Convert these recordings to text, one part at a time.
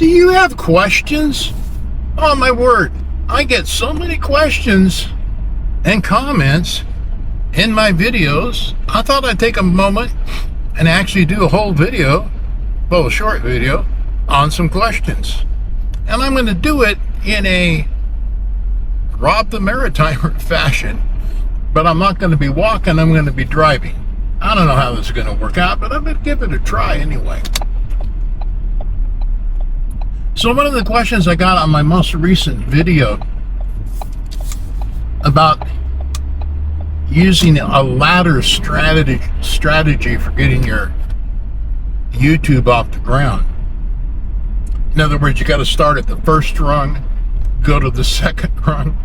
Do you have questions? Oh my word, I get so many questions and comments in my videos. I thought I'd take a moment and actually do a whole video, well, a short video, on some questions. And I'm going to do it in a Rob the Maritimer fashion, but I'm not going to be walking, I'm going to be driving. I don't know how this is going to work out, but I'm going to give it a try anyway. So one of the questions I got on my most recent video about using a ladder strategy for getting your YouTube off the ground. In other words, you got to start at the first rung, go to the second rung.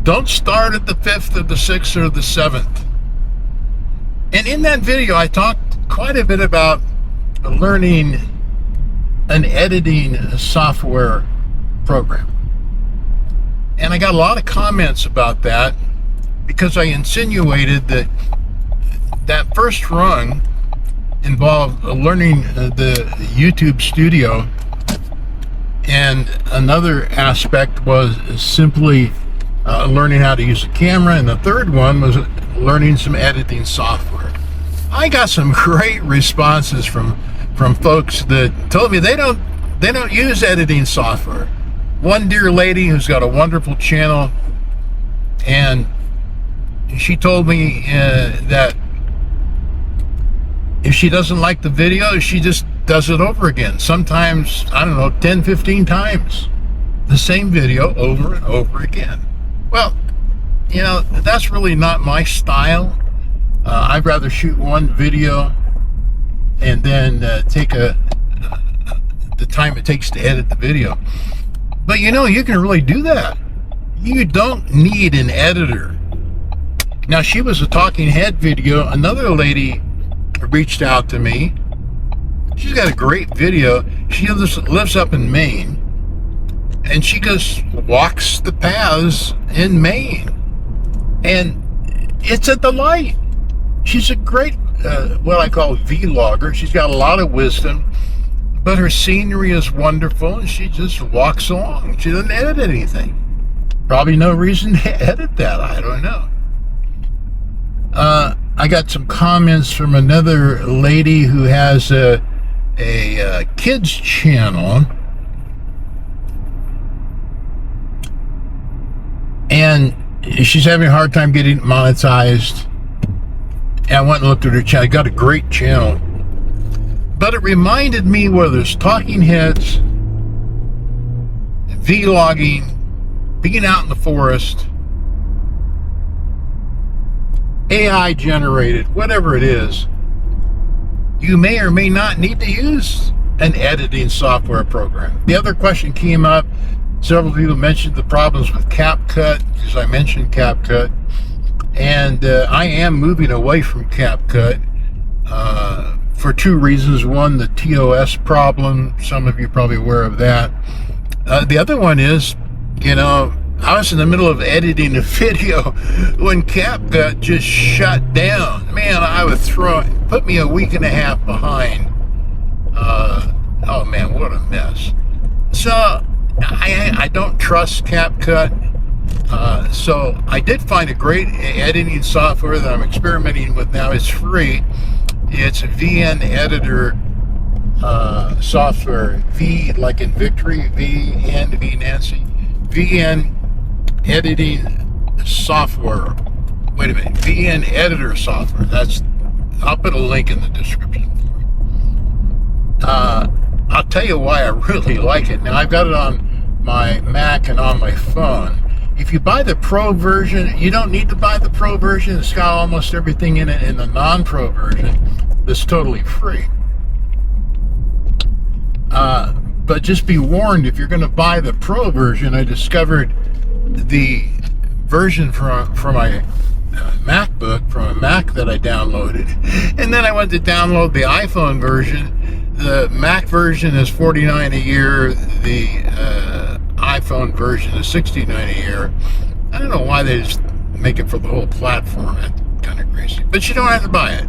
Don't start at the 5th or the 6th or the 7th. And in that video, I talked quite a bit about learning an editing software program. And I got a lot of comments about that because I insinuated that that first rung involved learning the YouTube Studio, and another aspect was simply learning how to use a camera, and the third one was learning some editing software. I got some great responses from folks that told me they don't use editing software. One dear lady who's got a wonderful channel, and she told me that if she doesn't like the video, she just does it over again. Sometimes, I don't know, 10, 15 times. The same video over and over again. Well, you know, that's really not my style. I'd rather shoot one video and then take the time it takes to edit the video. But you know, you can really do that. You don't need an editor. Now, she was a talking head video. Another lady reached out to me. She's got a great video. She lives up in Maine, and she just walks the paths in Maine, and it's a delight. She's a great, what I call vlogger. She's got a lot of wisdom, but her scenery is wonderful, and she just walks along. She doesn't edit anything. Probably no reason to edit that. I don't know. I got some comments from another lady who has a kids channel, and she's having a hard time getting monetized. And I went and looked at her channel. Got a great channel, but it reminded me where there's talking heads, vlogging, being out in the forest, AI generated, whatever it is, you may or may not need to use an editing software program. The other question came up. Several people mentioned the problems with CapCut, because I mentioned CapCut, and I am moving away from CapCut for two reasons. One, the TOS problem. Some of you are probably aware of that. The other one is, you know, I was in the middle of editing a video when CapCut just shut down. Man, I would put me a week and a half behind. Oh man, what a mess. So I don't trust CapCut. So I did find a great editing software that I'm experimenting with now. It's free. It's a VN editor software. V like in victory, VN, V Nancy. VN editing software. Wait a minute, VN editor software. I'll put a link in the description for it. I'll tell you why I really like it. Now, I've got it on my Mac and on my phone. If you buy the Pro version, you don't need to buy the Pro version. It's got almost everything in it. In the non-Pro version, that's totally free. But just be warned, if you're going to buy the Pro version, I discovered the version from my MacBook, from a Mac that I downloaded. And then I went to download the iPhone version. The Mac version is $49 a year. The iPhone version is $69 a year. I don't know why they just make it for the whole platform. That's kind of crazy. But you don't have to buy it.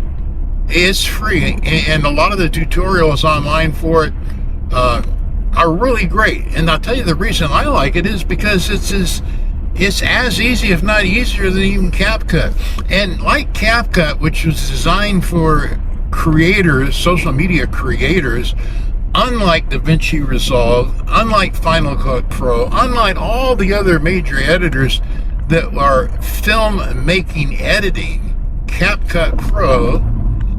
It's free. And a lot of the tutorials online for it are are really great. And I'll tell you the reason I like it is because it's as easy, if not easier, than even CapCut. And like CapCut, which was designed for creators, social media creators, unlike DaVinci Resolve, unlike Final Cut Pro, unlike all the other major editors that are film making editing, CapCut Pro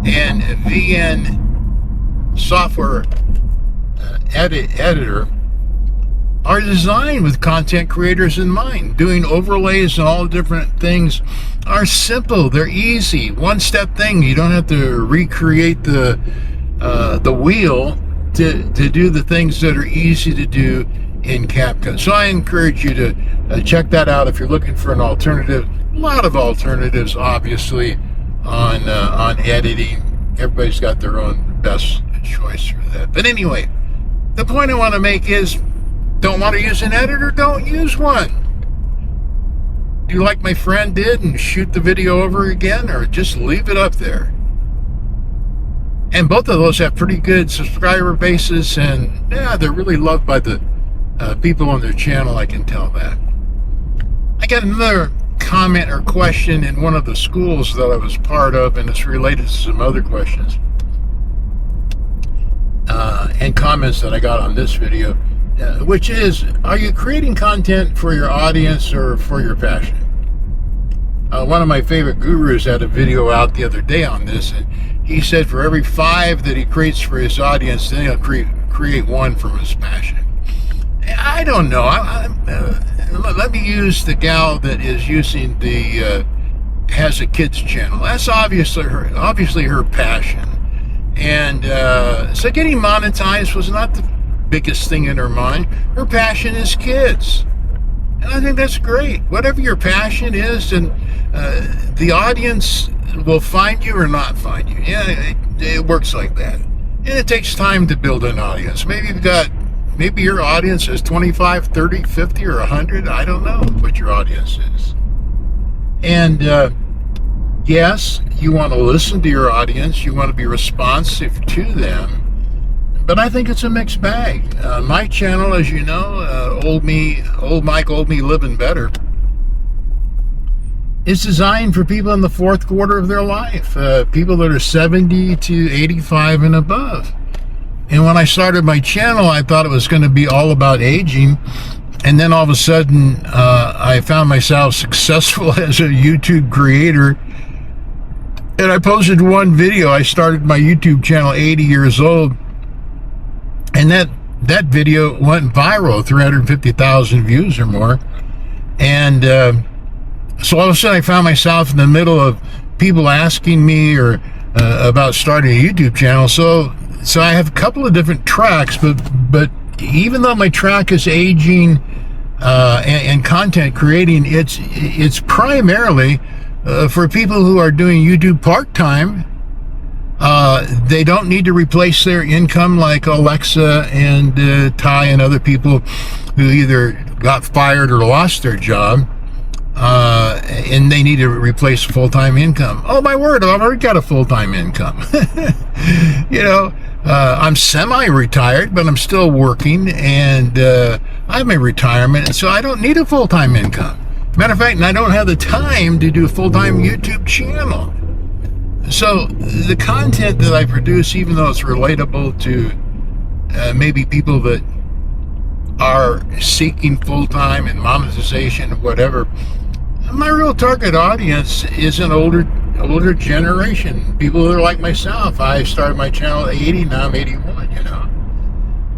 and VN software editor are designed with content creators in mind. Doing overlays and all different things are simple. They're easy. One-step thing. You don't have to recreate the wheel to do the things that are easy to do in CapCut. So I encourage you to check that out if you're looking for an alternative. A lot of alternatives, obviously, on editing. Everybody's got their own best choice for that. But anyway, the point I want to make is, don't want to use an editor? Don't use one. Do like my friend did and shoot the video over again, or just leave it up there. And both of those have pretty good subscriber bases, and yeah, they're really loved by the people on their channel. I can tell that. I got another comment or question in one of the schools that I was part of, and it's related to some other questions and comments that I got on this video. Which is, are you creating content for your audience or for your passion? One of my favorite gurus had a video out the other day on this, and he said for every 5 that he creates for his audience, then he'll create 1 from his passion. I don't know. Let me use the gal that is using the has a kids channel. That's obviously her passion, and so getting monetized was not the biggest thing in her mind. Her passion is kids, and I think that's great. Whatever your passion is, and the audience will find you or not find you. Yeah, it works like that, and it takes time to build an audience. Maybe your audience is 25, 30, 50, or 100. I don't know what your audience is. And yes, you want to listen to your audience, you want to be responsive to them. But I think it's a mixed bag. My channel, as you know, Old Mike, Old Me Living Better, is designed for people in the 4th quarter of their life, people that are 70 to 85 and above. And when I started my channel, I thought it was going to be all about aging. And then all of a sudden, I found myself successful as a YouTube creator. And I posted one video. I started my YouTube channel 80 years old. And that video went viral, 350,000 views or more. And so all of a sudden I found myself in the middle of people asking me or about starting a YouTube channel. So I have a couple of different tracks, but even though my track is aging and content creating, it's primarily for people who are doing YouTube part-time. They don't need to replace their income like Alexa and Ty and other people who either got fired or lost their job, and they need to replace full-time income. Oh my word, I've already got a full-time income. I'm semi-retired, but I'm still working, and I have my retirement, and so I don't need a full-time income. Matter of fact, and I don't have the time to do a full-time YouTube channel. So the content that I produce, even though it's relatable to maybe people that are seeking full-time and monetization or whatever, my real target audience is an older generation. People that are like myself. I started my channel at 80, now I'm 81,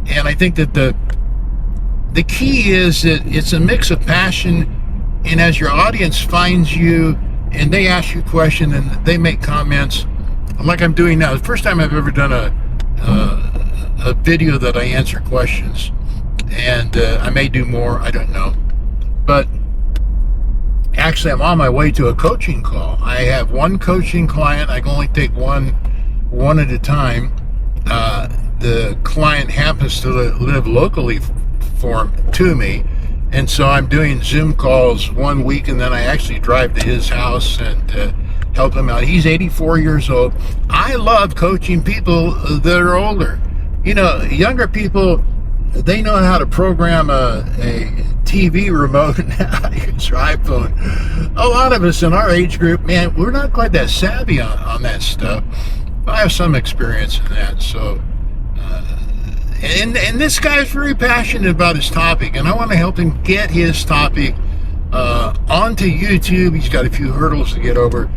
And I think that the key is that it's a mix of passion, and as your audience finds you and they ask you questions and they make comments like I'm doing now. The first time I've ever done a video that I answer questions, and I may do more, I don't know. But actually I'm on my way to a coaching call. I have one coaching client. I can only take one at a time. The client happens to live locally to me, and so I'm doing Zoom calls one week, and then I actually drive to his house and help him out. He's 84 years old. I love coaching people that are older. Younger people, they know how to program a TV remote and how to use their iPhone. A lot of us in our age group, man, we're not quite that savvy on that stuff. I have some experience in that. So, and this guy's very passionate about his topic, and I want to help him get his topic onto YouTube. He's got a few hurdles to get over,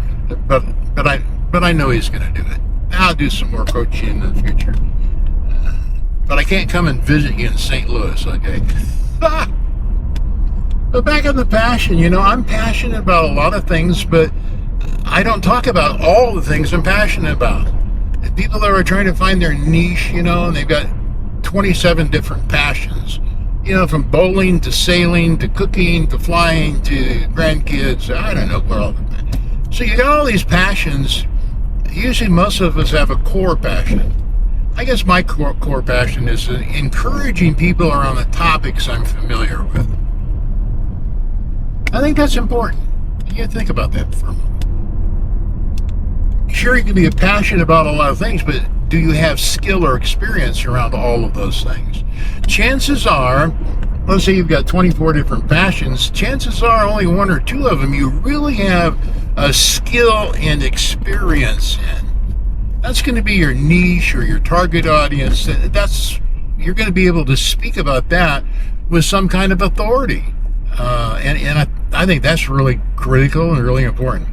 but I know he's going to do it. I'll do some more coaching in the future. But I can't come and visit you in St. Louis, okay? But back on the passion, I'm passionate about a lot of things, but I don't talk about all the things I'm passionate about. And people that are trying to find their niche, and they've got 27 different passions, from bowling to sailing to cooking to flying to grandkids. I don't know what all of them. So you got all these passions. Usually most of us have a core passion. I guess my core passion is encouraging people around the topics I'm familiar with. I think that's important. You think about that for a moment. Sure, you can be passionate about a lot of things, but do you have skill or experience around all of those things? Chances are, let's say you've got 24 different passions, chances are only one or two of them you really have a skill and experience in. That's going to be your niche or your target audience. You're going to be able to speak about that with some kind of authority. And I think that's really critical and really important.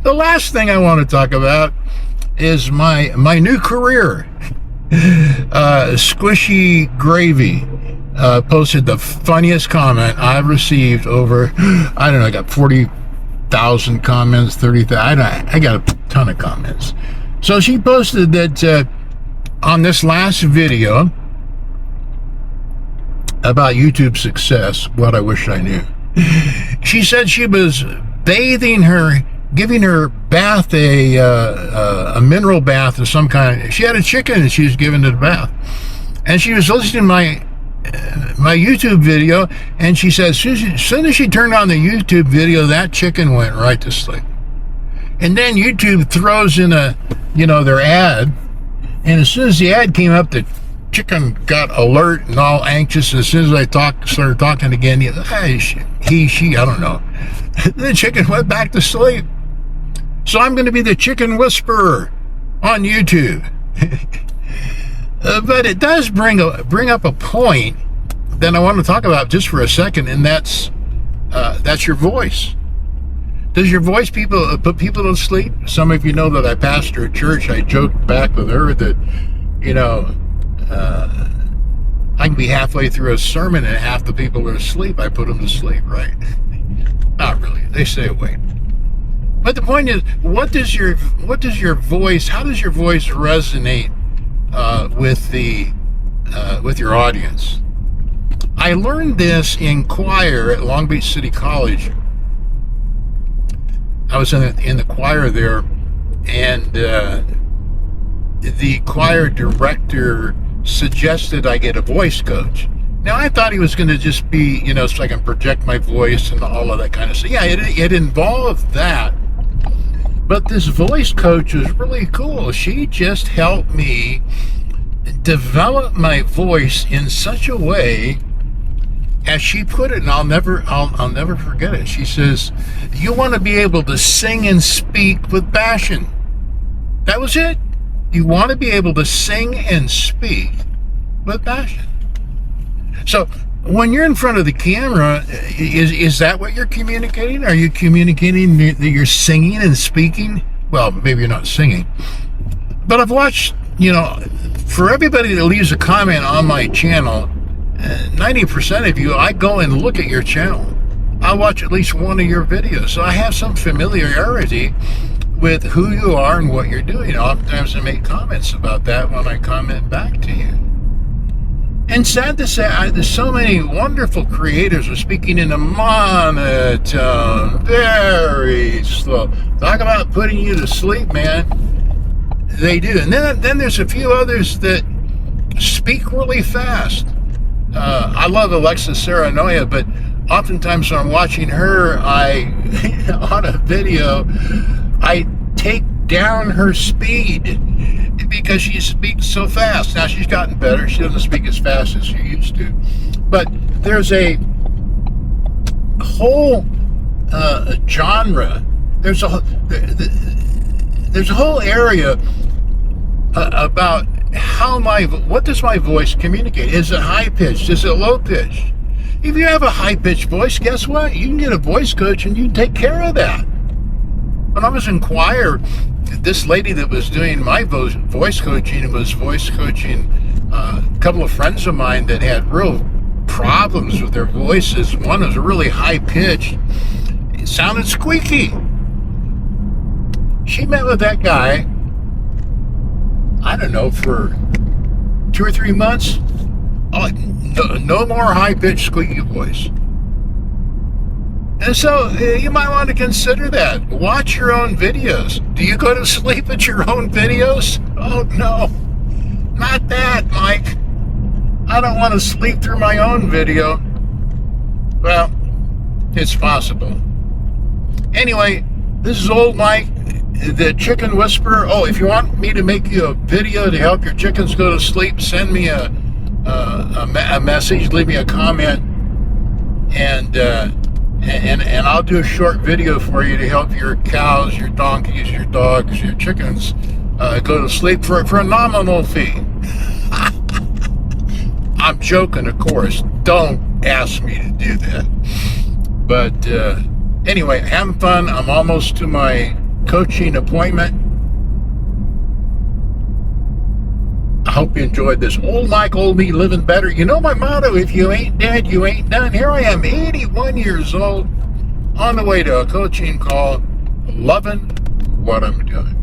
The last thing I want to talk about is my new career. Squishy Gravy posted the funniest comment I've received over, I got 40,000 comments, 30,000. I got a ton of comments. So she posted that on this last video about YouTube success, what I wish I knew. She said she was giving her bath a mineral bath of some kind. She had a chicken and she was giving it a bath. And she was listening to my YouTube video, and she said as soon as she turned on the YouTube video, that chicken went right to sleep. And then YouTube throws in their ad, and as soon as the ad came up, the chicken got alert and all anxious. As soon as I started talking again, she, I don't know. The chicken went back to sleep. So I'm going to be the chicken whisperer on YouTube. But it does bring up a point that I want to talk about just for a second, and that's your voice. Does your voice put people to sleep? Some of you know that I pastor a church. I joked back with her that, I can be halfway through a sermon and half the people are asleep. I put them to sleep, right? Not really. They stay awake. But the point is, how does your voice resonate with your audience? I learned this in choir at Long Beach City College. I was in the choir there, and the choir director suggested I get a voice coach. Now, I thought he was going to just be, so I can project my voice and all of that kind of stuff. Yeah, it involved that. But this voice coach was really cool. She just helped me develop my voice in such a way, as she put it, and I'll never forget it. She says, you want to be able to sing and speak with passion. That was it. You want to be able to sing and speak with passion. So when you're in front of the camera, is that what you're communicating? Are you communicating that you're singing and speaking? Well, maybe you're not singing. But I've watched, for everybody that leaves a comment on my channel, 90% of you, I go and look at your channel. I watch at least one of your videos. So I have some familiarity with who you are and what you're doing. Oftentimes I make comments about that when I comment back to you. And sad to say, there's so many wonderful creators who are speaking in a monotone, very slow. Talk about putting you to sleep, man. They do. And then there's a few others that speak really fast. I love Alexis Saranoia, but oftentimes when I'm watching her, on a video, I take down her speed because she speaks so fast. Now she's gotten better. She doesn't speak as fast as she used to. But there's a whole genre. There's a whole area about what does my voice communicate? Is it high pitched? Is it low pitched? If you have a high pitched voice, guess what? You can get a voice coach and you can take care of that. When I was in choir, this lady that was doing my voice coaching was voice coaching a couple of friends of mine that had real problems with their voices. One was really high pitched. It sounded squeaky. She met with that guy, I don't know, for 2 or 3 months. Oh, no more high-pitched squeaky voice. And so you might want to consider that. Watch your own videos. Do you go to sleep at your own videos? Oh, no. Not that, Mike. I don't want to sleep through my own video. Well, it's possible. Anyway, this is old Mike, the chicken whisperer. Oh, if you want me to make you a video to help your chickens go to sleep, send me a message, leave me a comment, and I'll do a short video for you to help your cows, your donkeys, your dogs, your chickens go to sleep for a nominal fee. I'm joking, of course. Don't ask me to do that. But anyway, having fun. I'm almost to my coaching appointment. I hope you enjoyed this. Old Mike, old me, living better. You know my motto, if you ain't dead, you ain't done. Here I am, 81 years old, on the way to a coaching call, loving what I'm doing.